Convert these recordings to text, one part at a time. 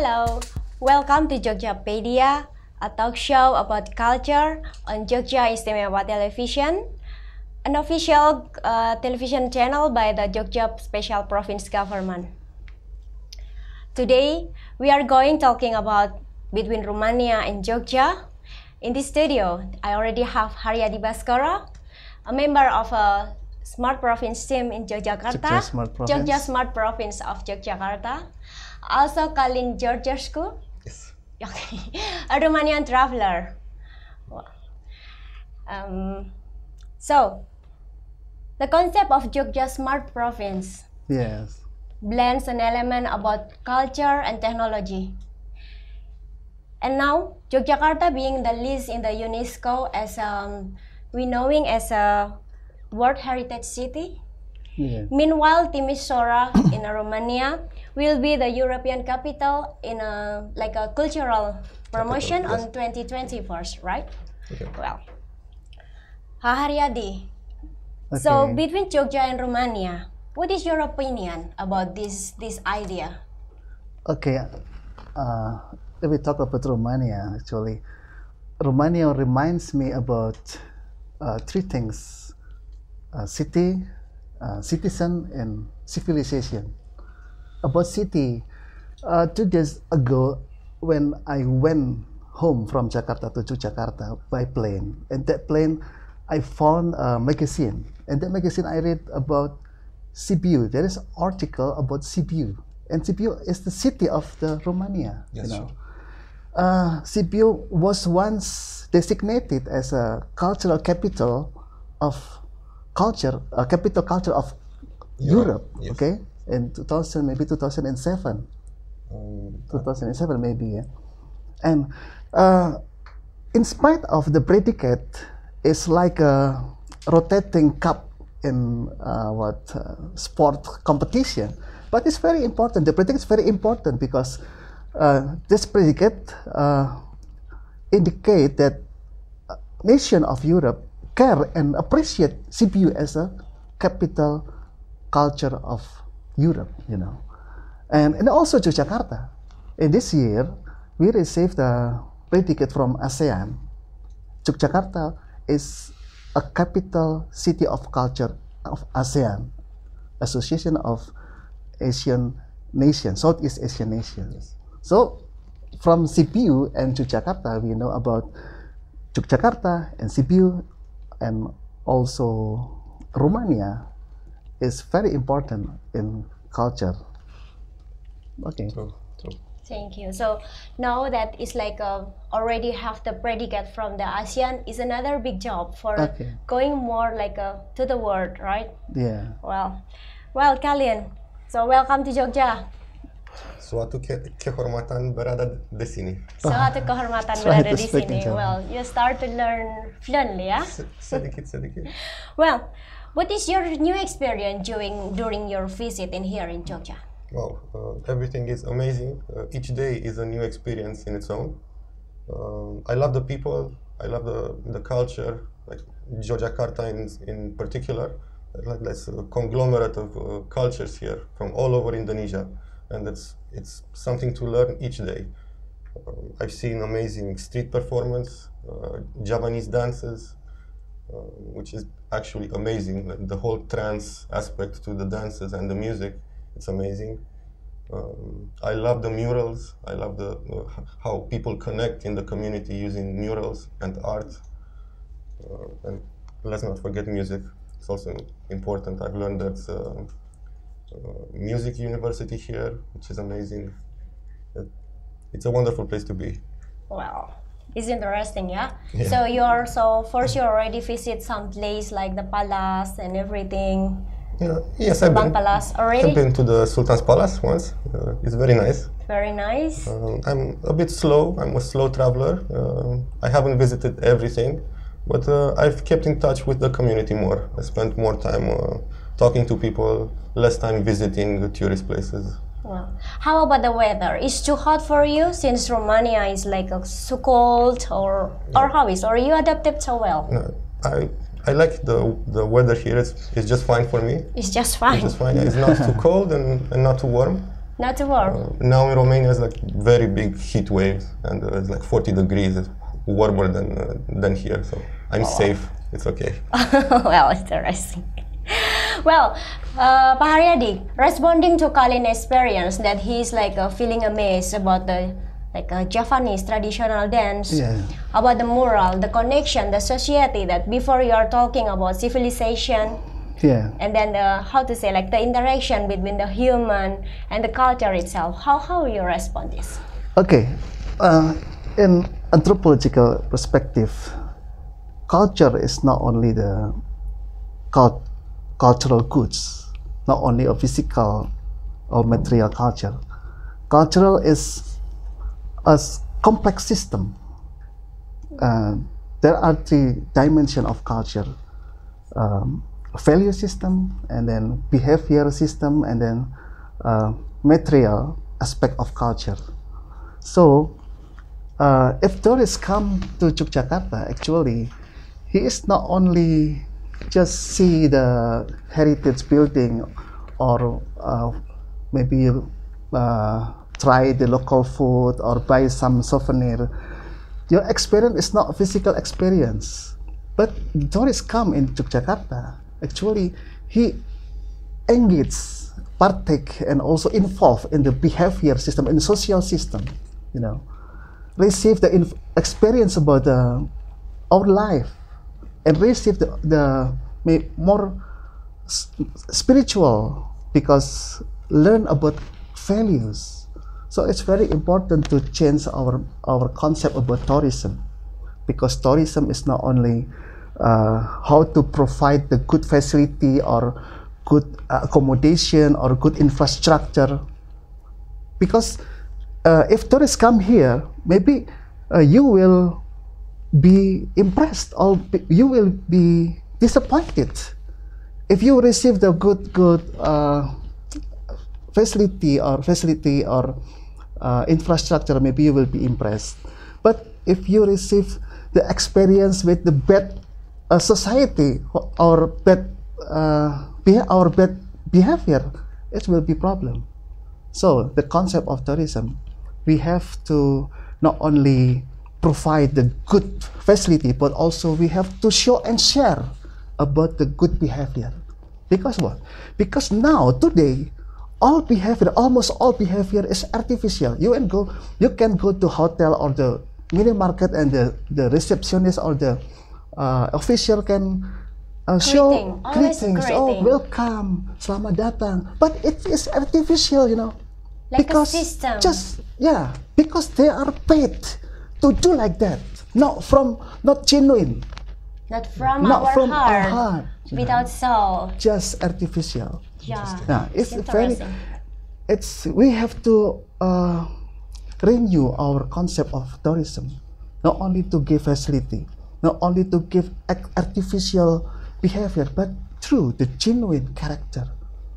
Hello, welcome to Jogja Pedia, a talk show about culture on Jogja Istimewa Television, an official television channel by the Jogja Special Province Government. Today, we are going talking about between Romania and Jogja. In this studio, I already have Haryadi Baskara, a member of a Smart Province team in Yogyakarta, Jogja Smart Province of Yogyakarta. Also Kalin Georgescu, yes. Okay. A Romanian traveler. So, the concept of Jogja Smart Province blends an element about culture and technology. And now, Yogyakarta being the list in the UNESCO as we knowing as a World Heritage City. Meanwhile, Timisoara in Romania will be the European capital in a cultural promotion on 2021, right? Okay. Well, Haryadi. So between Jogja and Romania, what is your opinion about this idea? Okay, let me talk about Romania. Actually, Romania reminds me about three things: city, citizen, and civilization. About city, 2 days ago, when I went home from Jakarta to Yogyakarta by plane, and that plane, I found a magazine, and that magazine I read about Sibiu. There is an article about Sibiu, and Sibiu is the city of the Romania. Yes, you know, Sibiu was once designated as a cultural capital of capital culture of Europe. Yes. Okay, in 2000, maybe 2007. 2007 maybe, yeah. And in spite of the predicate, it's like a rotating cup in sport competition. But it's very important. The predicate is very important because this predicate indicate that nation of Europe care and appreciate Sibiu as a capital culture of Europe, you know. And also Yogyakarta. In this year, we received a predicate from ASEAN. Yogyakarta is a capital city of culture of ASEAN, Association of Asian Nations, Southeast Asian Nations. So, from Sibiu and Yogyakarta, we know about Yogyakarta and Sibiu, and also Romania is very important in culture. Okay. True. Thank you. So now that it's already have the predicate from the ASEAN is another big job for going more to the world, right? Yeah. Well, Kalian. So welcome to Jogja. Suatu kehormatan berada di sini. Suatu kehormatan berada di sini. Well, you start to learn fluently, yeah? Sedikit. Well, what is your new experience during your visit in here in Jogja? Wow, everything is amazing. Each day is a new experience in its own. I love the people. I love the culture, like Yogyakarta in particular. Like that's a conglomerate of cultures here from all over Indonesia, and it's something to learn each day. I've seen amazing street performance, Javanese dances, which is actually amazing. Like the whole trance aspect to the dances and the music, it's amazing. I love the murals. I love how people connect in the community using murals and art. And let's not forget music. It's also important. I've learned that music university here, which is amazing. It's a wonderful place to be. Wow, it's interesting, yeah? So first you already visit some place like the palace and everything. Yeah. Yes, I've been to the Sultan's Palace once. It's very nice. Very nice. I'm a bit slow. I'm a slow traveler. I haven't visited everything, but I've kept in touch with the community more. I spent more time talking to people, less time visiting the tourist places. Well, how about the weather? Is too hot for you since Romania is so cold, or how is? Or you adapted so well? No, I like the weather here. It's just fine for me. It's just fine. It's just fine. It's not too cold and not too warm. Not too warm. Now in Romania it's like very big heat waves, and it's like 40 degrees. It's warmer than here, so I'm safe. It's okay. Well, interesting. Well, Pak Haryadi, responding to Kalin experience that he's like feeling amazed about the Javanese traditional dance, about the moral, the connection, the society, that before you are talking about civilization, and then how to say, like the interaction between the human and the culture itself. How you respond this? Okay, in anthropological perspective, culture is not only the cultural goods, not only a physical or material culture. Cultural is a complex system. There are three dimensions of culture: value system, and then behavior system, and then material aspect of culture. So, if tourists come to Yogyakarta, actually, he is not only just see the heritage building, or maybe try the local food or buy some souvenir. Your experience is not a physical experience. But tourists come in Yogyakarta, actually he engages, partake, and also involve in the behavior system, in the social system, you know, receive the experience about our life, and receive the more spiritual, because learn about values. So it's very important to change our concept about tourism, because tourism is not only how to provide the good facility or good accommodation or good infrastructure. Because if tourists come here, maybe you will be impressed, or you will be disappointed. If you receive the good facility or infrastructure, maybe you will be impressed. But if you receive the experience with the bad society or bad behavior, it will be problem. So the concept of tourism, we have to not only provide the good facility, but also we have to show and share about the good behavior. Because what? Because now, today, all behavior, almost all behavior is artificial. You can go to hotel or the mini market, and the receptionist or the official can show greetings. Oh, welcome, selamat datang. But it is artificial, you know. Like because a system. Because they are paid to do like that. Not genuine. Not from our heart. Without soul. Just artificial. Yeah. It's very. We have to renew our concept of tourism, not only to give facility, not only to give artificial behavior, but through the genuine character.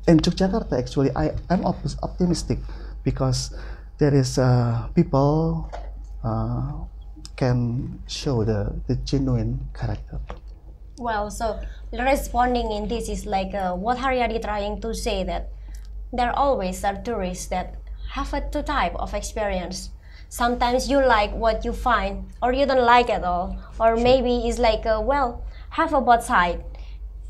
In Yogyakarta, actually, I'm optimistic, because there is people can show the genuine character. Well, so responding in this is like what Haryadi trying to say, that there always are tourists that have a two type of experience. Sometimes you like what you find, or you don't like at all, or maybe it's like have a bad side.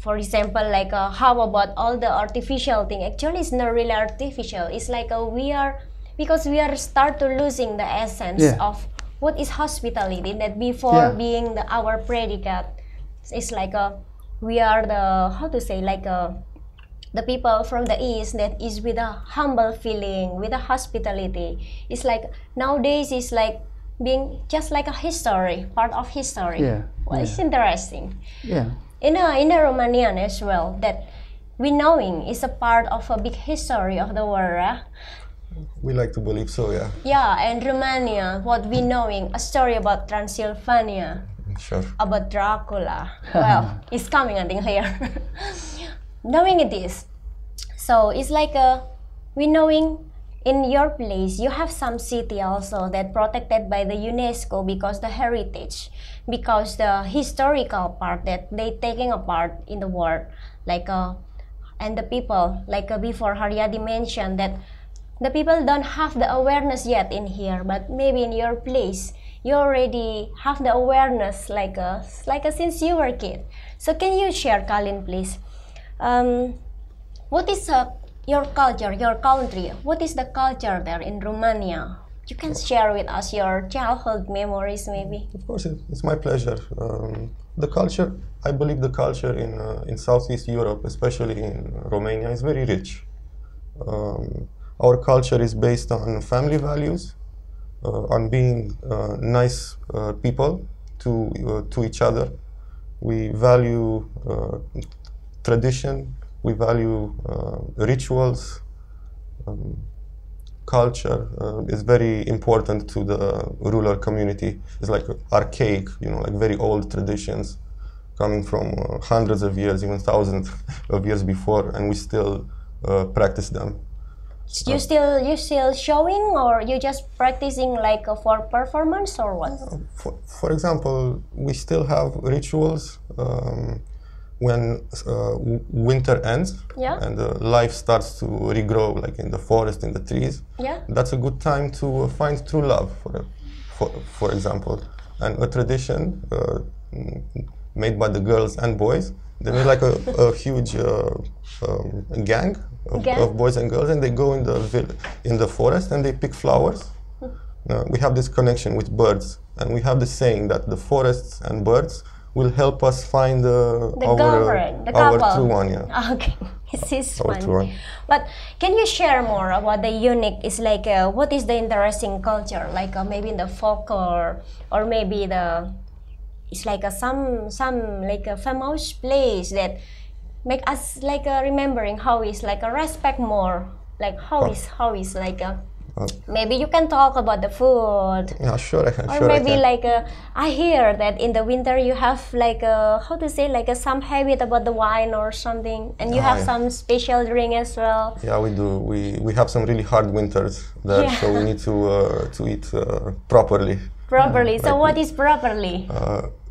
For example, like how about all the artificial thing? Actually, it's not really artificial. It's like we are start to losing the essence of what is hospitality. That before being our predicate, it's like we are the, how to say, like the people from the East that is with a humble feeling, with a hospitality. It's like nowadays it's like being just like a history, part of history. It's interesting. In the Romanian as well, that we knowing is a part of a big history of the world. We like to believe so, yeah. Yeah, and Romania, what we knowing, a story about Transylvania. Sure. About Dracula. Well, it's coming, I think, here. Knowing it is. So it's like we knowing in your place, you have some city also that protected by the UNESCO because the heritage, because the historical part that they taking a part in the world, like and the people, like before Haryadi mentioned that the people don't have the awareness yet in here, but maybe in your place you already have the awareness since you were a kid. So can you share, Kalin, please? What is your culture, your country? What is the culture there in Romania? You can share with us your childhood memories, maybe. Of course, it's my pleasure. The culture, I believe the culture in Southeast Europe, especially in Romania, is very rich. Our culture is based on family values, on being nice people to each other. We value tradition, we value rituals. Culture is very important to the rural community. It's like archaic, like very old traditions coming from hundreds of years, even thousands of years before, and we still practice them. You still showing, or you just practicing like for performance, or what? For example, we still have rituals when winter ends, and life starts to regrow, like in the forest, in the trees. That's a good time to find true love, for example. And a tradition made by the girls and boys. They made like a huge gang of boys and girls, and they go in the forest and they pick flowers. We have this connection with birds, and we have the saying that the forests and birds will help us find our true one. Okay, it's one. But can you share more about the unique? It's like what is the interesting culture? Like maybe in the folklore, or maybe it's like some like a famous place that make us like remembering how is like a respect more. Like how is like a. Maybe you can talk about the food. Yeah, sure, I can. Or maybe like I hear that in the winter you have like how to say, like some habit about the wine or something, and you have some special drink as well. Yeah, we do. We have some really hard winters there, so we need to eat properly. Properly. So what is properly?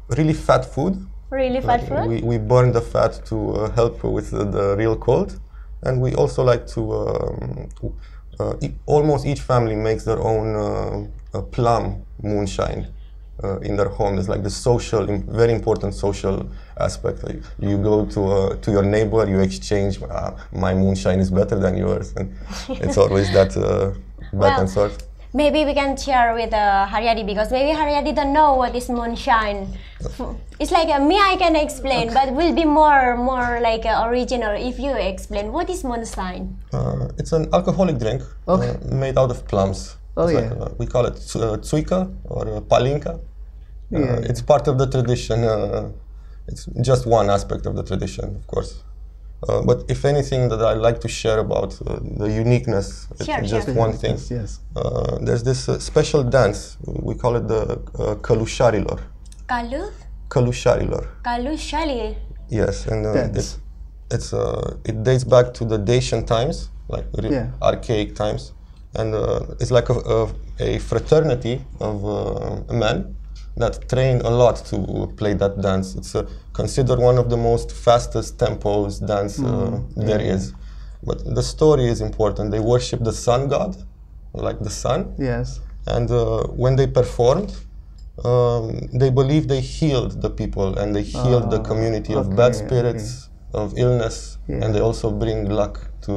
Really fat food. Really fat food. We burn the fat to help with the real cold, and we also like to. Almost each family makes their own plum moonshine in their home. It's like the very important social aspect. Like you go to your neighbor, you exchange. My moonshine is better than yours, and it's always that back and forth. Maybe we can share with Haryadi, because maybe Haryadi don't know what is moonshine. It's like me, I can explain, but will be more like original if you explain what is moonshine. It's an alcoholic drink made out of plums. We call it tsuika or palinka. It's part of the tradition. It's just one aspect of the tradition, of course. But if anything that I like to share about the uniqueness, it's just one thing. Yes. There's this special dance. We call it the Kalusharilor. Kalusharilor. Kalusharilor. Yes, and it dates back to the Dacian times, like archaic times, and it's like a fraternity of men that train a lot to play that dance. It's considered one of the most fastest tempos dance there is. But the story is important. They worship the sun god, like the sun. Yes. And when they performed, they believe they healed the people, and they healed the community of bad spirits, of illness, and they also bring luck to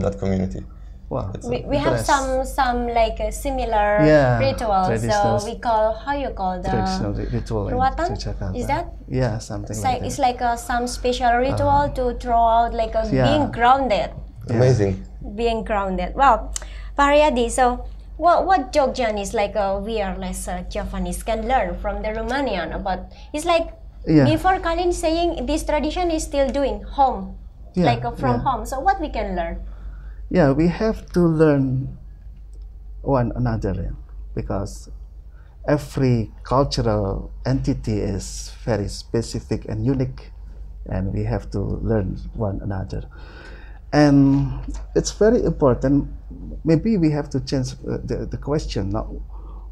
that community. Wow. We have some like a similar ritual. So we call, how you call the traditional ritual in Yogyakarta. Is that? Yeah, something like that. It's like some special ritual to throw out like being grounded. Amazing. Being grounded. Wow. Haryadi, so what Jogjanese like wireless Javanese can learn from the Romanian about? It's like before Kalin saying this tradition is still doing home, like from home. So what we can learn? Yeah, we have to learn one another, because every cultural entity is very specific and unique, and we have to learn one another. And it's very important. Maybe we have to change the question now.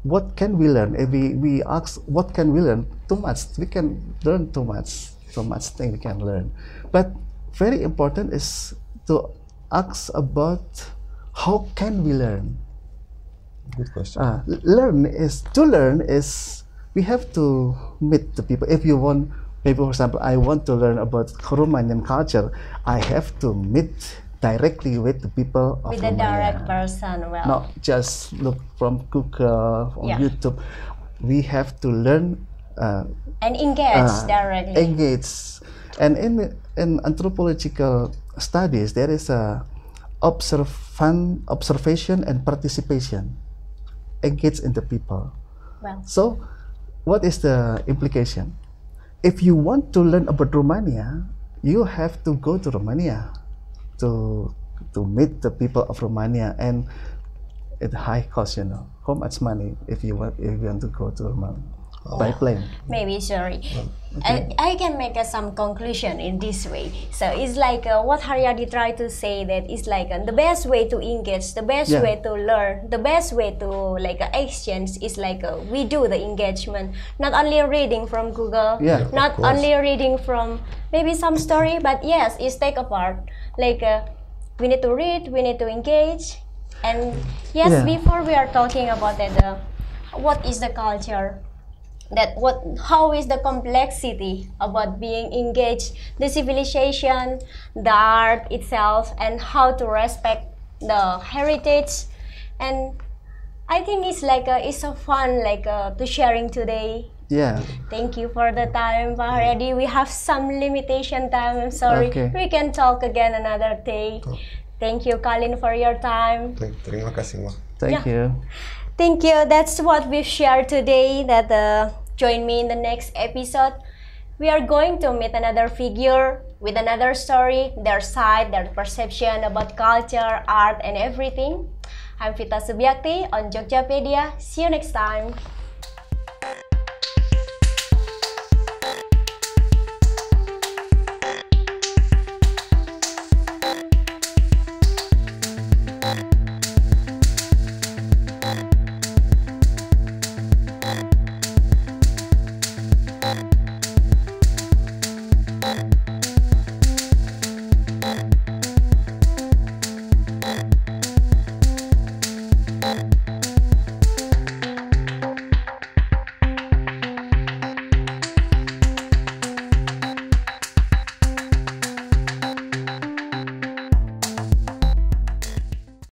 What can we learn? If we ask, what can we learn? Too much. We can learn too much. So much thing we can learn. But very important is to ask about how can we learn? Good question. To learn is we have to meet the people. If you want, maybe for example, I want to learn about Romanian culture, I have to meet directly with the people of with Romania. the direct person. Well, not just look from Google or YouTube. We have to learn and engage directly. Engage, and in anthropological studies, there is a observation and participation. Engage in the people. Well, so what is the implication? If you want to learn about Romania, you have to go to Romania to meet the people of Romania, and at high cost, you know. How much money if you want to go to Romania by plane? Maybe, sorry. I can make some conclusion in this way. So it's like what Haryadi tried to say, that it's like the best way to engage, the best way to learn, the best way to like exchange is like we do the engagement. Not only reading from Google, not only reading from maybe some story, but yes, it's take apart. Like we need to read, we need to engage. And yes, before we are talking about that, what is the culture? How is the complexity about being engaged, the civilization, the art itself, and how to respect the heritage. And I think it's like it's so fun like to sharing today. Yeah. Thank you for the time, Pak Haryadi. We have some limitation time. I'm sorry. Okay. We can talk again another day. Thank you, Colin, for your time. Terima kasih, Ma. Thank you. Thank you. That's what we've shared today. That join me in the next episode. We are going to meet another figure with another story, their side, their perception about culture, art, and everything. I'm Vita Subiakti on Jogja Pedia. See you next time.